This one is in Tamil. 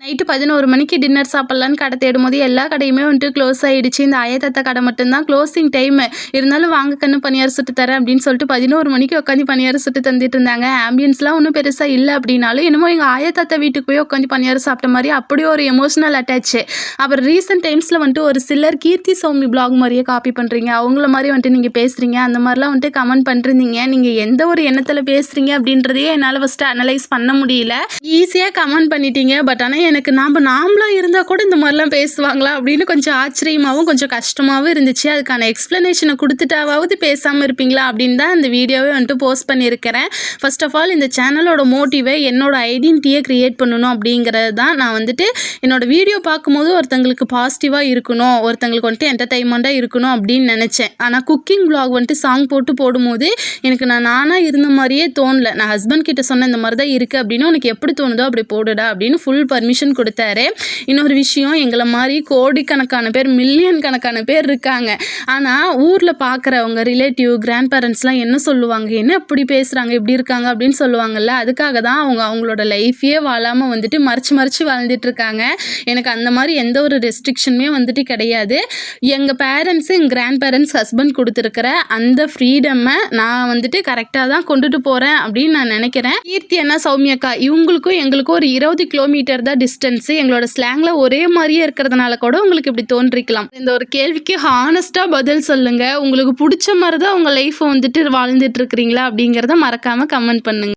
நைட்டு 11 மணிக்கு டின்னர் சாப்பிட்லான்னு கடை தேடும்போது எல்லா கடையுமே வந்துட்டு க்ளோஸ் ஆகிடுச்சு. இந்த ஆயத்தத்த கடை மட்டும்தான் க்ளோசிங் டைமு. இருந்தாலும் வாங்க கண்ணு பணியாரம் சுட்டு தரேன் அப்படின்னு சொல்லிட்டு 11 மணிக்கு உட்காந்து பணியாரம் சுட்டு தந்துட்டு இருந்தாங்க. ஆம்பியன்ஸ்லாம் ஒன்றும் பெருசாக இல்லை அப்படின்னாலும் என்னமோ எங்கள் ஆயத்தத்த வீட்டுக்கு போய் உட்காந்து பணியாரம் சாப்பிட்ட மாதிரி அப்படியே ஒரு எமோஷனல் அட்டாச்சு. அப்புறம் ரீசெண்ட் டைம்ஸில் வந்துட்டு ஒரு சிலர் கீர்த்தி சௌமி பிளாக் மாதிரியே காப்பி பண்ணுறீங்க, அவங்கள மாதிரி வந்துட்டு நீங்கள் பேசுகிறீங்க, அந்த மாதிரிலாம் வந்துட்டு கமெண்ட் பண்ணிருந்தீங்க. நீங்கள் எந்த ஒரு எண்ணத்தில் பேசுகிறீங்க அப்படின்றதையே என்னால் ஃபஸ்ட்டு அனலைஸ் பண்ண முடியல. ஈஸியாக கமெண்ட் பண்ணிட்டீங்க. பட் ஆனால் எனக்கு நாமளாக இருந்தால் கூட இந்த மாதிரிலாம் பேசுவாங்களா அப்படின்னு கொஞ்சம் ஆச்சரியமாகவும் கொஞ்சம் கஷ்டமாகவும் இருந்துச்சு. அதுக்கான எக்ஸ்ப்ளனேஷனை கொடுத்துட்டாவது பேசாமல் இருப்பீங்களா அப்படின்னு தான் இந்த வீடியோவே வந்துட்டு போஸ்ட் பண்ணியிருக்கிறேன். ஃபர்ஸ்ட் ஆஃப் ஆல் இந்த சேனலோட மோட்டிவே என்னோட ஐடென்டிட்டியை க்ரியேட் பண்ணணும் அப்படிங்கிறது தான். நான் வந்துட்டு என்னோட வீடியோ பார்க்கும்போது ஒருத்தங்களுக்கு பாசிட்டிவாக இருக்கணும், ஒருத்தங்களுக்கு வந்துட்டு என்டர்டைன்மெண்ட்டாக இருக்கணும் அப்படின்னு நினச்சேன். ஆனால் குக்கிங் வ்ளாக் வந்துட்டு சாங் போட்டு போடும்போது எனக்கு நானாக இருந்த மாதிரியே தோணலை. நான் ஹஸ்பண்ட் கிட்ட சொன்ன இந்த மாதிரி தான் இருக்குது அப்படின்னு, உனக்கு எப்படி தோணுதோ அப்படி போடுடா அப்படின்னு ஃபுல் பர்மிஷன் கொடுத்தாரு. இன்னொரு விஷயம், எங்களை மாதிரி கோடிக்கணக்கான பேர், மில்லியன் கணக்கான பேர் இருக்காங்க. ஆனால் ஊரில் பார்க்குறவங்க ரிலேட்டிவ் கிராண்ட் பேரண்ட்ஸ்லாம் என்ன சொல்லுவாங்க, என்ன இப்படி பேசுகிறாங்க இப்படி இருக்காங்க அப்படின்னு சொல்லுவாங்கல்ல. அதுக்காக தான் அவங்களோட லைஃபையே வாழாமல் வந்துட்டு மறைச்சு வாழ்ந்துட்டுருக்காங்க. எனக்கு அந்த மாதிரி எந்த ஒரு ரெஸ்ட்ரிக்ஷனுமே வந்துட்டு கிடையாது. எங்கள் பேரண்ட்ஸு, எங்கள் கிராண்ட் பேரண்ட்ஸ், ஹஸ்பண்ட் கொடுத்துருக்கிற அந்த ஃப்ரீடம்மை நான் வந்துட்டு கரெக்டாக தான் கொண்டுட்டு போகிறேன் அப்படின்னு நான் நினைக்கிறேன். கீர்த்தி அண்ணா, சௌமியக்கா இவங்களுக்கும் எங்களுக்கும் ஒரு 20 கிலோமீட்டர் தான் டிஸ்டன்ஸு. எங்களோட ஸ்லாங்கில் ஒரே மாதிரியே இருக்கிறதுனால கூட உங்களுக்கு இப்படி தோன்றிக்கலாம். இந்த ஒரு கேள்விக்கு ஹானஸ்ட்டாக பதில் சொல்லுங்கள். உங்களுக்கு பிடிச்ச மாதிரி தான் உங்கள் லைஃப்பை வந்துட்டு வாழ்ந்துட்டு இருக்கிறீங்களா அப்படிங்கிறத மறக்காமல் கமெண்ட் பண்ணுங்கள்.